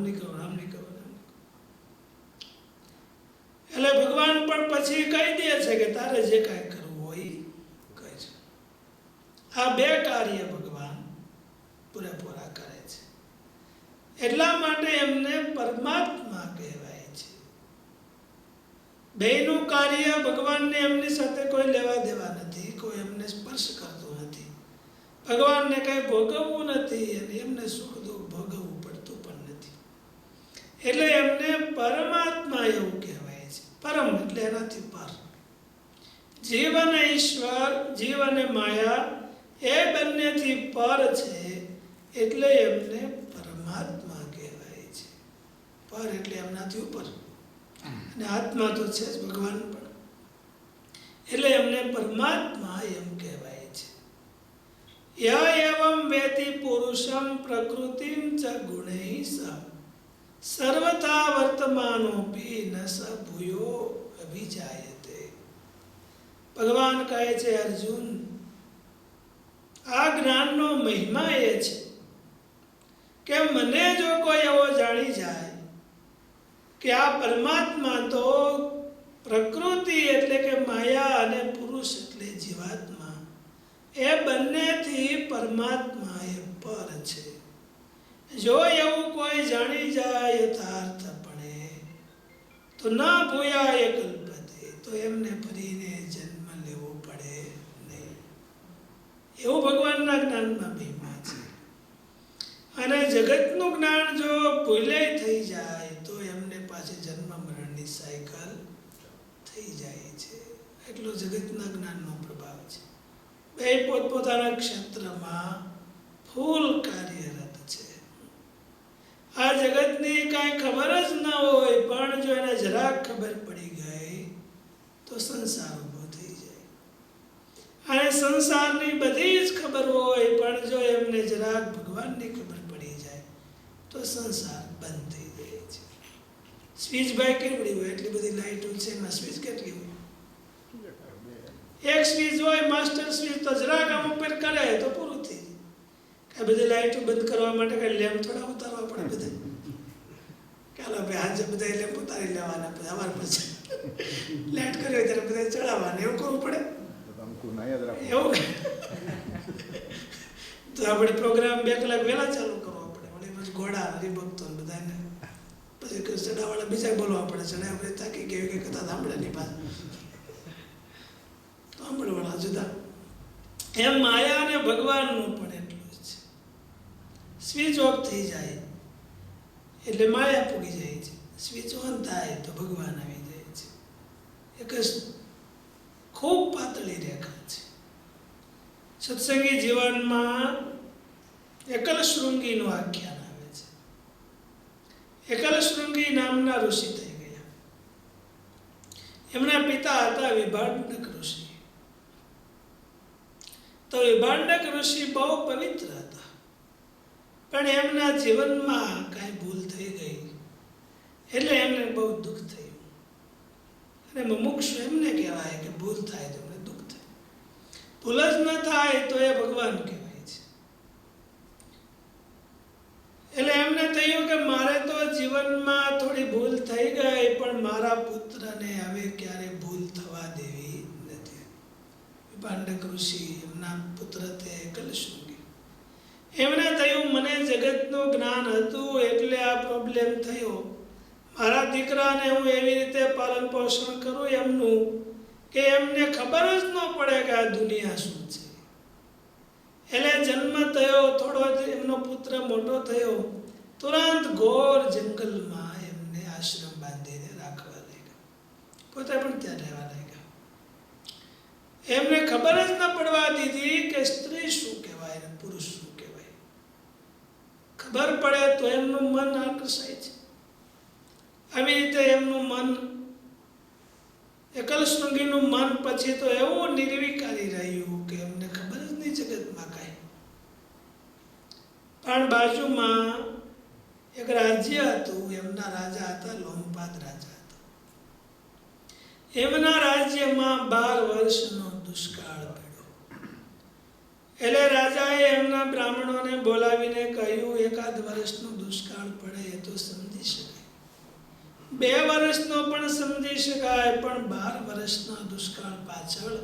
નહીં કરો, આમ નહીં કરો. એટલે ભગવાન પણ પછી કહી દે છે કે તારે જે કાંઈ કરવું હોય કહે છે. આ બે કાર્ય ભગવાન પૂરેપૂરા કરે છે. એટલા માટે એમને પરમાત્મા કહેવાય છે. બેયનું કાર્ય ભગવાનને એમની સાથે કોઈ લેવા દેવા નથી, કોઈ એમને સ્પર્શ કરતું નથી, ભગવાનને કંઈ ભોગવવું નથી અને એમને સુખ દુઃખ ભોગવવું પડતું પણ નથી. એટલે એમને પરમાત્મા એવું કહેવાય છે. પરમ એટલે એનાથી પર. જીવ અને ઈશ્વર, જીવ અને માયા એ બંનેથી પર છે, એટલે એમને પરમાત્મા કહેવાય છે. પર એટલે એમનાથી ઉપર, અને આત્મા તો છે જ ભગવાન પણ, એટલે એમને પરમાત્મા એમ કહેવાય છે. ય એવં વેતિ પુરુષમ પ્રકૃતિમ ચ ગુણૈઃ સર્વથા વર્તમાનોપી ન સ ભૂયો અભિજાયતે. ભગવાન કહે છે, અર્જુન, આ જ્ઞાનનો મહિમા એ છે કે મને જો કોઈ એવો જાણી જાય કે આ પરમાત્મા તો પ્રકૃતિ એટલે કે માયા અને પુરુષ એટલે જીવાત્મા એ બંનેથી પરમાત્મા એ પર છે. જો એવું કોઈ જાણી જાય યથાર્થપણે તો ના ભૂયાય કલ્પતે, તો એમને ફરીને જન્મ લેવો પડે નહીં. એવું ભગવાનના જ્ઞાનમાં મહિમા છે. અને જગતનું જ્ઞાન જો ભૂલે થઈ જાય તો એમને પાછી જન્મ મરણની સાયકલ થઈ જાય છે. એટલો જગતના જ્ઞાનનો પ્રભાવ છે. બે પોતપોતાના ક્ષેત્રમાં ફૂલ કાર્યરત છે. આ જગતની કાંઈ ખબર જ ન હોય, પણ જો એને જરાક ખબર પડી ગઈ તો સંસાર ઊભો થઈ જાય. અને સંસારની બધી જ ખબર હોય, પણ જો એમને જરાક ભગવાનની ખબર પડી જાય તો સંસાર બંધ થઈ જાય છે. સ્વિચ ભાઈ કેવડી હોય, એટલી બધી લાઈટો છે, એમાં સ્વિચ કેટલી હોય? એક સ્વિચ હોય, માસ્ટર સ્વિચ, તો જરાક આમ ઉપર કરે તો પૂરું થઈ જાય. આ બધી લાઈટો બંધ કરવા માટે કઈ લેમ્પ થોડા ઉતારવા પડે બધે? ચાલો ભાઈ આજે બધા લેમ્પ ઉતારી લેવાના, પછી અમારે પછી લાઈટ કરી હોય ત્યારે બધા ચડાવવાના, એવું કરવું પડે. એવું તો આપણે પ્રોગ્રામ 2 કલાક વહેલા ચાલુ કરવો પડે. વળી પછી ઘોડા હરિભક્તો બધાને પછી ચડાવવાળા બીજા બોલવા પડે. ચડાવ આપણે થાકી ગઈ કે કથા સાંભળે નહીં, પાછા તો સાંભળવાળા જુદા. એમ માયા અને ભગવાનનું પણ એટલું જ છે. સ્વિચ ઓફ થઈ જાય એટલે માયા પૂગી જાય છે, સ્વિચ ઓન થાય તો ભગવાન આવી જાય છે. એક ખૂબ પાતળી રેખા છે. સત્સંગી જીવનમાં એકલ શૃંગીનું આખ્યાન આવે છે. એકલ શૃંગી નામના ઋષિ થઈ ગયા. એમના પિતા હતા વિભાંડક ઋષિ. તો વિભાંડક ઋષિ બહુ પવિત્ર હતા, પણ એમના જીવનમાં કાંઈ ભૂલ થઈ ગઈ એટલે એમને બહુ દુઃખ થયું. અને મુમુક્ષુ એમને કહેવાય કે ભૂલ થાય તો એમને દુઃખ થાય. ભૂલ જ ન થાય તો એ ભગવાન કહેવાય છે. એટલે એમને થયું કે મારે તો જીવનમાં થોડી ભૂલ થઈ ગઈ, પણ મારા પુત્રને હવે ક્યારે ભૂલ થવા દેવી નથી. વિભાંડક ઋષિ એમના પુત્ર તે કલશૃંગી. એમને થયું મને જગતનું જ્ઞાન હતું એટલે આ પ્રોબ્લેમ થયો. મારા દીકરાને હું એવી રીતે પાલન પોષણ કરું એમનું કે એમને ખબર જ ન પડે કે આ દુનિયા શું છે. એટલે જન્મ થયો, થોડો એમનો પુત્ર મોટો થયો, તુરંત ઘોર જંગલમાં એમને આશ્રમ બાંધીને રાખવા લાગ્યા. પોતે પણ ત્યાં રહેવા લાગ્યા. એમને ખબર જ ન પડવા દીધી કે સ્ત્રી શું કહેવાય અને પુરુષ શું કહેવાય. ખબર પડે તો એમનું મન આકર્ષાય છે. આવી રીતે એમનું મન, એકલ શૃંગીનું મન પછી તો એવું નિર્વિકારી રહ્યું કે એમને ખબર જ નહીં જગતમાં કાંઈ. પણ બાજુમાં એક રાજ્ય હતું, એમના રાજા હતા લોમપાદ રાજા હતા. એમના રાજ્યમાં 12 વર્ષનો દુષ્કાળ પડ્યો. એટલે રાજાએ એમના બ્રાહ્મણોને બોલાવીને કહ્યું, 1 વર્ષનો દુષ્કાળ પડે તો સમજી શકાય, 2 વર્ષનો પણ સમજી શકાય, પણ 12 વર્ષના દુષ્કાળ પાછળ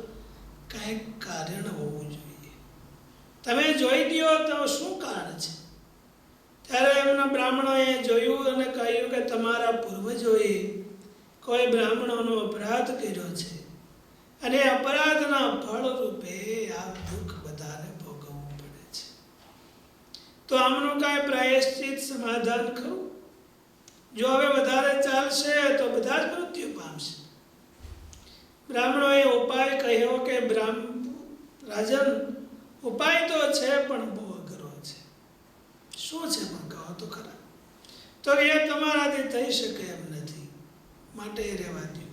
કાંઈક કારણ હોવું જોઈએ. તમે જોઈ લ્યો તો શું કારણ છે. ત્યારે એમના બ્રાહ્મણોએ જોયું અને કહ્યું કે તમારા પૂર્વજોએ કોઈ બ્રાહ્મણોનો અપરાધ કર્યો છે અને અપરાધના ફળ રૂપે આ દુઃખ બધાને ભોગવવું પડે છે. તો આમનું કાંઈ પ્રાયશ્ચિત સમાધાન ખરું? જો હવે વધારે ચાલશે તો બધા જ મૃત્યુ પામશે. બ્રાહ્મણોએ ઉપાય કહ્યો કે રાજન, ઉપાય તો છે પણ બહુ અઘરો છે. શું છે પણ કહો તો ખરા. તો એ તમારાથી થઈ શકે એમ નથી, માટે એ રહેવા દો.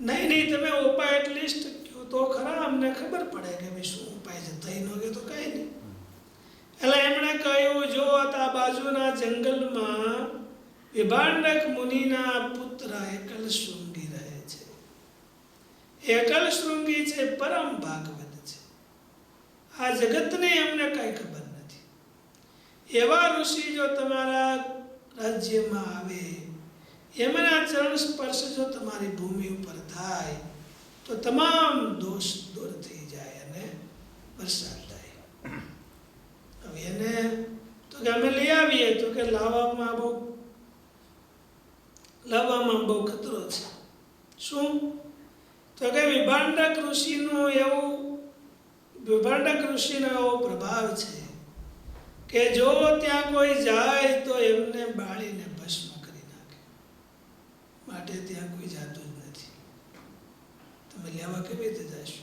નહીં, તમે ઉપાય એટલીસ્ટ કહો તો ખરા, અમને ખબર પડે કે ભાઈ શું ઉપાય છે. થઈ ન ગયો તો કાંઈ નહીં. એટલે એમણે કહ્યું, જો આ બાજુના જંગલમાં વિભાંડક મુનિના પુત્ર એકલ શૃંગી રહે છે. એકલ શૃંગી છે, પરમ ભાગવત છે. આ જગતને એમને કાંઈ ખબર નથી. એવા ઋષિ જો તમારા રાજ્યમાં આવે, એમના ચરણ સ્પર્શ જો તમારી ભૂમિ ઉપર થાય તો તમામ દોષ દૂર થઈ જાય અને વરસાદ થાય. હવે એને તો કે અમે લઈ આવીએ, તો કે લાવવામાં બહુ ખતરો છે. શું? તો કે વિભાંડક ઋષિનો એવો પ્રભાવ છે કે જો ત્યાં કોઈ જાય તો એમને બાળીને ભસ્મ કરી નાખે. માટે ત્યાં કોઈ જાતું જ નથી. તમે લેવા કેવી રીતે જશો?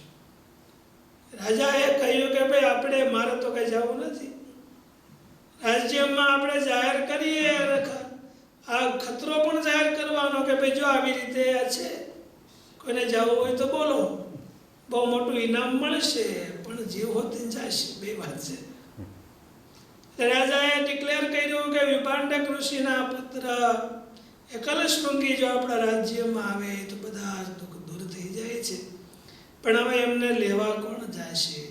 રાજાએ કહ્યું કે ભાઈ આપણે, મારે તો કઈ જવું નથી. રાજ્યમાં આપણે જાહેર કરીએ, આ ખતરો પણ જાહેર કરવાનો કે ભાઈ જો આવી રીતે આ છે, કોઈને જવું હોય તો બોલો, બહુ મોટું ઇનામ મળશે, પણ જે હોતી જશે. 2 વાત છે. રાજાએ ડિક્લેર કર્યું કે વિભાંડક ઋષિના પુત્ર એકલ શૃંગી જો આપણા રાજ્યમાં આવે તો બધા દુઃખ દૂર થઈ જાય છે. પણ હવે એમને લેવા કોણ જશે?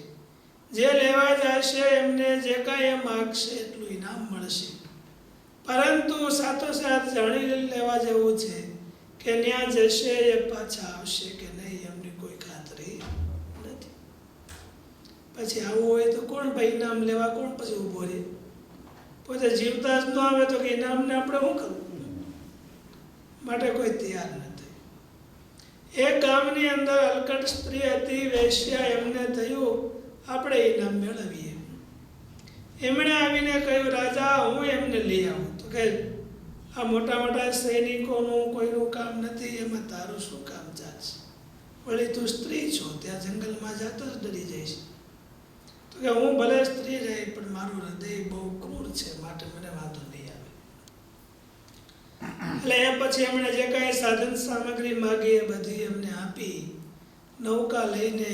જે લેવા જશે એમને જે કાંઈ માગશે એટલું ઇનામ મળશે. પરંતુ સાથોસાથ જાણી લેવા જેવું છે કે ત્યાં જશે એ પાછા આવશે કે નહીં, એમની કોઈ ખાતરી નથી. પછી આવું હોય તો કોણ ભાઈ ઇનામ લેવા, કોણ પછી ઊભો રહે? પોતે જીવતા જ ન આવે તો કે ઇનામને આપણે શું કરવું? માટે કોઈ તૈયાર નથી. એક ગામની અંદર અલકટ સ્ત્રી હતી, વેશ્યા. એમને થયું આપણે ઇનામ મેળવીએ. એમણે આવીને કહ્યું, રાજા હું એમને લઈ આવું. તો કે આ મોટા મોટા સૈનિકોનું કોઈનું કામ નથી, એમાં તારું શું કામ ચાલશે? વળી તું સ્ત્રી છો, ત્યાં જંગલમાં જતો જ ડરી જઈશ. તો કે હું ભલે સ્ત્રી રહી પણ મારું હૃદય બહુ ક્રૂર છે, માટે મને વાંધો નહીં આવે. એટલે એ પછી એમણે જે કાંઈ સાધન સામગ્રી માગી એ બધી એમને આપી. નૌકા લઈને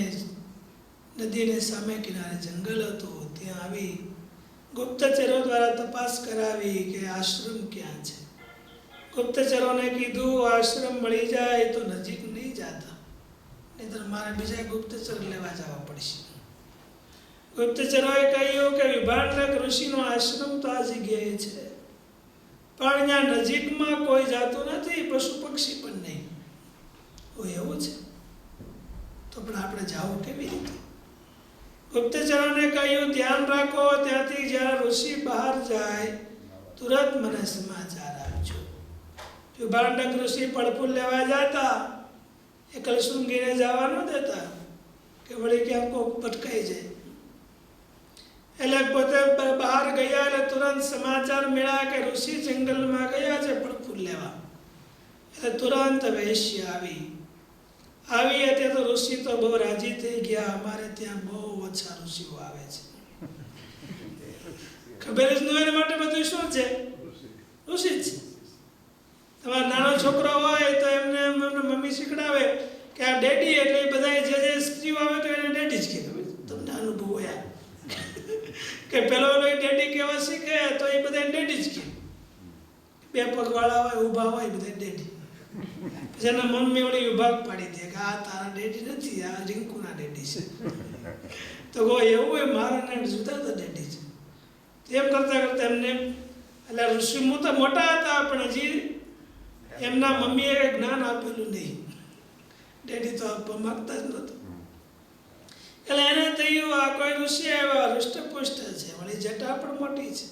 નદીને સામે કિનારે જંગલ હતું, ત્યાં આવી ગુપ્તચરો દ્વારા તપાસ કરાવી કે આશ્રમ ક્યાં છે. ગુપ્તચરોને કીધું આશ્રમ મળી જાય તો નજીક નહીં જતા, નહીંતર મારે બીજા ગુપ્તચર લેવા જવા પડશે. ગુપ્તચરોએ કહ્યું કે વિભાંડક ઋષિનો આશ્રમ તો આ જગ્યાએ છે, પણ ત્યાં નજીકમાં કોઈ જાતું નથી, પશુ પક્ષી પણ નહીં. એવું છે તો પણ આપણે જવું કેવી રીતે? ગુપ્તચરોને કહ્યું ધ્યાન રાખો, ત્યાંથી જ્યારે ઋષિ બહાર જાય તુરંત મને સમાચાર આપજો. વિભાંડક ઋષિ પડફૂલ લેવા જતા, એકલ શૃંગીને જવા ન દેતા કે વળી ક્યાંક કોક ભટકાઈ જાય. એટલે પોતે બહાર ગયા એટલે તુરંત સમાચાર મળ્યા કે ઋષિ જંગલમાં ગયા છે પડફૂલ લેવા. એટલે તુરંત વેશ્યા આવી હતી. તો ઋષિ તો બહુ રાજી થઈ ગયા, અમારે ત્યાં બહુ ઓછા ઋષિઓ આવે છે. ખબર જ ન હોય માટે બધું શું છે? ઋષિ જ છે. તમારો નાનો છોકરો હોય તો એમને મમ્મી શીખડાવે કે આ ડેડી, એટલે બધા જે સ્ત્રીઓ આવે તો એને ડેડી જ કહે. તમને અનુભવ હોય કે પેલો ડેડી કેવા શીખે તો એ બધા ડેડી જ કહે. 2 પગવાળા હોય, ઊભા હોય, બધા ડેડી. પછી એના મમ્મી વળી વિભાગ પાડી દે કે આ તારા ડેડી નથી, આ રિંકુના ડેડી છે. તો એવું હોય, મારા જુદા જુદા ડેડી છે. એમ કરતા કરતા એમને એટલે ઋષિ તો મોટા હતા પણ હજી એમના મમ્મીએ જ્ઞાન આપેલું નહીં. ડેડી તો આપવા માગતા જ નહોતું. એટલે એને થયું આ કોઈ ઋષિ આવ્યા, હૃષ્ટપુષ્ટ છે, વળી જટા પણ મોટી છે.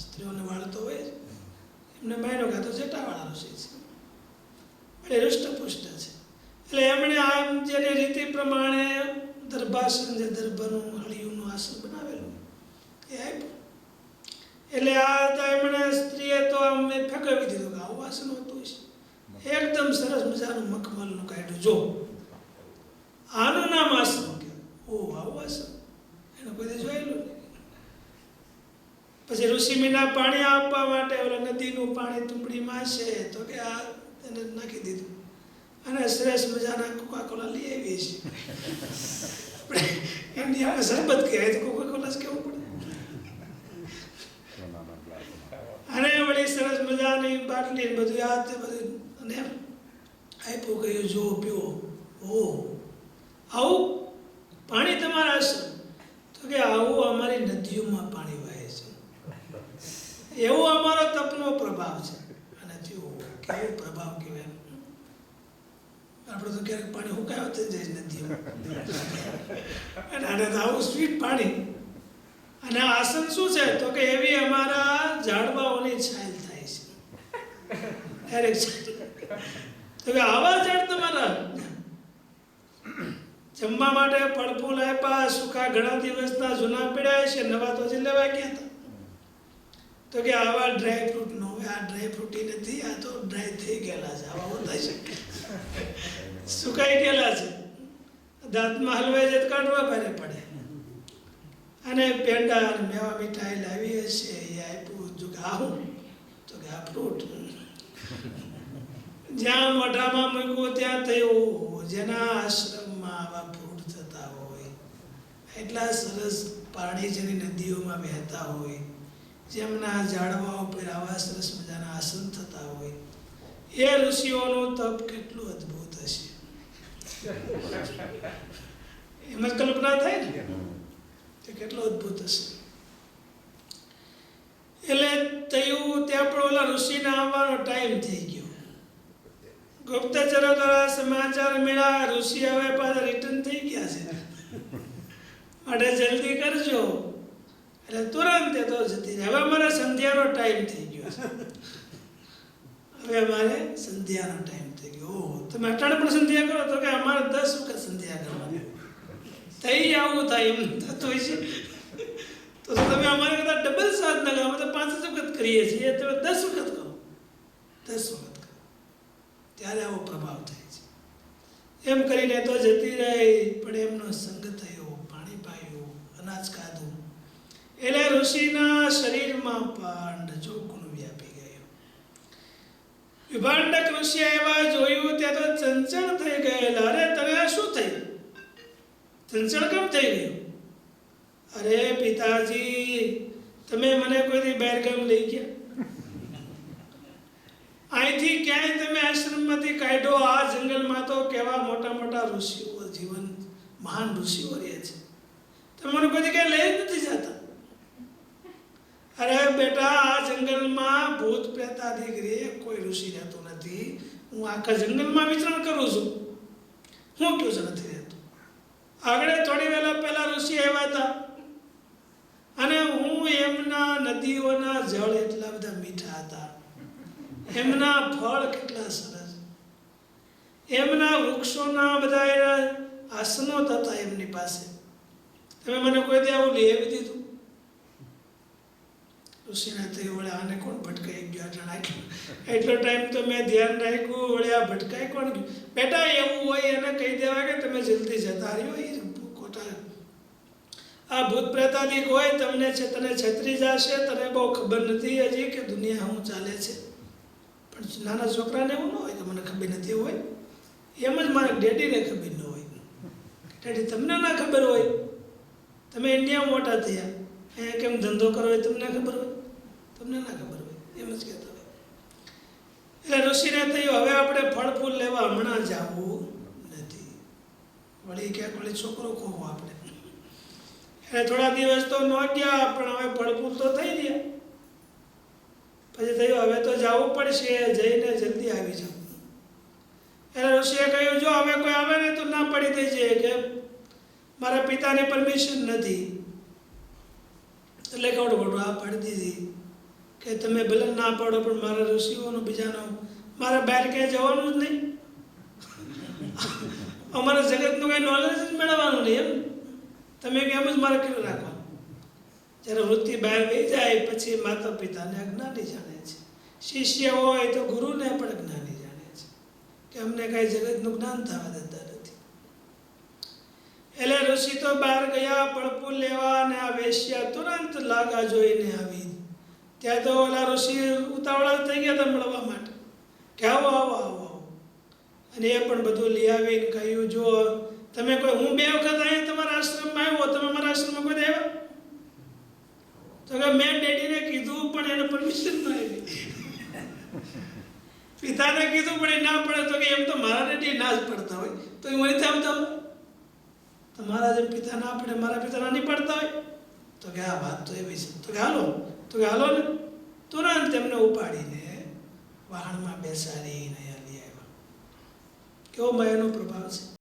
સ્ત્રીઓને વાળ તો હોય જ. એમને માન્યો કે આ તો જટાવાળા ઋષિ છે, વળી હૃષ્ટપુષ્ટ છે. એટલે એમણે આમ જેની રીતિ પ્રમાણે દર્ભાસન, જે દર્ભનું હળિયુંનું આસન બનાવેલું એ આપ્યું. એટલે આ તો એમણે સ્ત્રીએ તો આમ ફેંકાવી દીધું કે આવું આસન હોતું છે. એકદમ સરસ મજાનું મખમલનું કાઢ્યું. જો આનું નામ આસન કહેવાય. ઓ આવું આસન એને કોઈ જોયેલું નહીં. પછી ઋષિ મુનિના પાણી આપવા માટે ઓલા નદીનું પાણી તુંબડીમાં છે તો કે આ એને નાખી દીધું અને સરસ મજાના કોકા-કોલા લઈ આવી છે. એમની આપણે શરબત કહેવાય તો કોકા-કોલા જ કહેવું પડે. અને વળી સરસ મજાની બાટલી બધું આ તે બધું અને આપ્યું, કહ્યું જો પીવો. ઓ આવું પાણી તમારા હશે? તો કે આવું અમારી નદીઓમાં પાણી વહે છે, એવો અમારો તપનો પ્રભાવ છે. અને જો કેવો પ્રભાવ કહેવાય. આપણે તો ક્યારેક પાણી હુકાય થઈ જાય નદીઓમાં, અને આને તો આવું સ્વીટ પાણી. અને આસન શું છે તો કે એવી અમારા ઝાડવાઓની છાલ થાય છે, ડાયરેક્ટ. તો કે આવા ઝાડ તમારા જમવા માટે ફળ ફૂલ આપ્યા, સુખા ઘણા દિવસના જૂના પીડાય છે, નવા તો હજી લેવા ગયા હતા. તો કે આવા ડ્રાય ફ્રૂટ નો હોય. આ ડ્રાય ફ્રૂટી નથી, આ તો ડ્રાય થઈ ગયેલા છે. આવા હોતા છે, સુકાઈ ગયેલા છે, દાંતમાં હલવાઈ જાય તો કાઢવા ભારે પડે. અને પેંડા અને મેવા મીઠાઈ લાવી હશે એ આપ્યું. જો કે આવું તો કે આ ફ્રૂટ જ્યાં મોઢામાં મૂક્યું ત્યાં થયું. જેના આશ્રમમાં આવા ફ્રૂટ થતા હોય, એટલા સરસ પાણી જેની નદીઓમાં વહેતા હોય, જેમના ઝાડવાઓ પર આવા સરસ મજાના આસન થતા હોય, એ ઋષિઓનું તપ કેટલું અદ્ભુત હશે. એમ જ કલ્પના થાય ને તે કેટલો અદ્ભુત હશે. એટલે થયું ત્યાં પણ ઓલા ઋષિને આવવાનો ટાઈમ થઈ ગયો. ગુપ્તચરો દ્વારા સમાચાર મળ્યા, ઋષિ હવે પાછા રિટર્ન થઈ ગયા છે, માટે જલ્દી કરજો. એટલે તુરંત એ તો જતી રહે. હવે અમારે સંધ્યાનો ટાઈમ થઈ ગયો છે. હવે અમારે સંધ્યાનો ટાઈમ થઈ ગયો. ઓહો, તમે અટાણે પણ સંધ્યા કરો? તો કે અમારે 10 વખત સંધ્યા કરવાની. થઈ આવું થાય એમ થતું હોય છે. તો તમે અમારે કરતા ડબલ સાધના કરો. અમે તો 5 જ વખત કરીએ છીએ, તમે 10 વખત કરો. 10 વખત કરો ત્યારે આવો પ્રભાવ થાય છે. એમ કરીને તો જતી રહી, પણ એમનો સંગ થયો, પાણી પાયું, અનાજ ખાધું. એટલે ઋષિના શરીરમાં પણ જોગુણ વ્યાપી ગયો. વિભાંડક ઋષિ આવ્યા, જોયું ત્યાં તો ચંચળ થઈ ગયેલા. અરે તને આ શું થયું? ચંચળ કેમ થઈ ગયું? અરે પિતાજી, તમે મને કોઈથી બહારગામ લઈ ગયા? અહીંથી ક્યાંય તમે આશ્રમમાંથી કાઢો? આ જંગલમાં તો કેવા મોટા મોટા ઋષિઓ, જીવન મહાન ઋષિઓ રહે છે, તમે મને કોઈથી ક્યાંય લઈ જ નથી જતા. અરે બેટા, આ જંગલમાં ભૂત પ્રેતાદિ કોઈ ઋષિ રહેતો નથી. હું આખા જંગલમાં વિચરણ કરું છું. હું કયું છે નથી રહેતો? આગળ થોડી વેલા પહેલા ઋષિ આવ્યા હતા, અને હું એમના નદીઓના જળ એટલા બધા મીઠા હતા, એમના ફળ કેટલા સરસ, એમના વૃક્ષોના બધા એના આસનો હતા એમની પાસે. તમે મને કોઈ દે આવું લઈ આવી દીધું? ઋષિને થયું, વળે આને કોણ ભટકાઈ ગયો? એટલો ટાઈમ તો મેં ધ્યાન રાખ્યું, વળે આ ભટકાઈ કોણ ગયું? બેટા, એવું હોય એને કહી દેવા કે તમે જલ્દી જતા રહ્યો. એ ખોટા આ ભૂત પ્રેતાદિક હોય, તમને તને છત્રી જશે. તને બહુ ખબર નથી હજી કે દુનિયા શું ચાલે છે. પણ નાના છોકરાને એવું ન હોય કે મને ખબર નથી હોય. એમ જ મારા ડેડીને ખબર ન હોય. ડેડી, તમને ના ખબર હોય? તમે ઇન્ડિયા મોટા થયા, અહીંયા કેમ ધંધો કરો હોય તમને ખબર હોય? તમને ના ખબર હોય, એમ જ કહેતા હોય. એટલે ઋષિને થયું, હવે આપણે ફળ ફૂલ લેવા હમણાં જવું નથી. વળી ક્યાંક વળી છોકરો કહો આપણે. એટલે થોડા દિવસ તો ન ગયા, પણ હવે ફળ ફૂલ તો થઈ ગયા. પછી થયું હવે તો જવું પડશે, જઈને જલ્દી આવી જાઓ. એટલે ઋષિએ કહ્યું જો હવે કોઈ આવે ને તો ના પડી દેજે કે મારા પિતાની પરમિશન નથી. એટલે ખોટું આ પાડી દીધી કે તમે ભલે ના પાડો પણ મારા ઋષિઓનું બીજાનો મારે બહાર ક્યાંય જવાનું જ નહીં, અમારા જગતનું કંઈ નોલેજ જ મેળવવાનું નહીં. એમ તમે કેમ જ મારે કેવું રાખવાનું. જ્યારે વૃત્તિ બહાર વહી જાય પછી માતા પિતાને અજ્ઞાની જાણે છે, શિષ્ય હોય તો ગુરુને પણ અજ્ઞાની જાણે છે કે અમને કાંઈ જગતનું જ્ઞાન થવા દેતા નથી. એટલે ઋષિ તો બહાર ગયા પડપું લેવા, અને આ વેશ્યા તુરંત લાગા જોઈને આવી. ત્યાં તો ઓલા ઋષિ ઉતાવળા થઈ ગયા હતા મળવા માટે કે આવો આવો આવો, અને એ પણ બધું લઈ આવીને કહ્યું જો તમે કોઈ હું 2 વખત અહીંયા તમારા આશ્રમમાં આવ્યો, તમે મારા આશ્રમમાં કોઈ આવ્યા? તો કે મેં ડેડીને કીધું પણ એને પરમિશન ન આવી, પિતાને કીધું પણ એ ના પડે. તો કે એમ તો મારા ડેડી ના જ પડતા હોય તો હું અહીં આવતા હોય, તમારા જેમ પિતા ના પડે મારા પિતા ના નહીં પડતા હોય. તો કે આ વાત તો એવી છે. તો કે હાલો ને તુરંત એમને ઉપાડીને વાહનમાં બેસાડીને અહીંયા લઈ આવ્યા. કેવો માયાનો પ્રભાવ છે.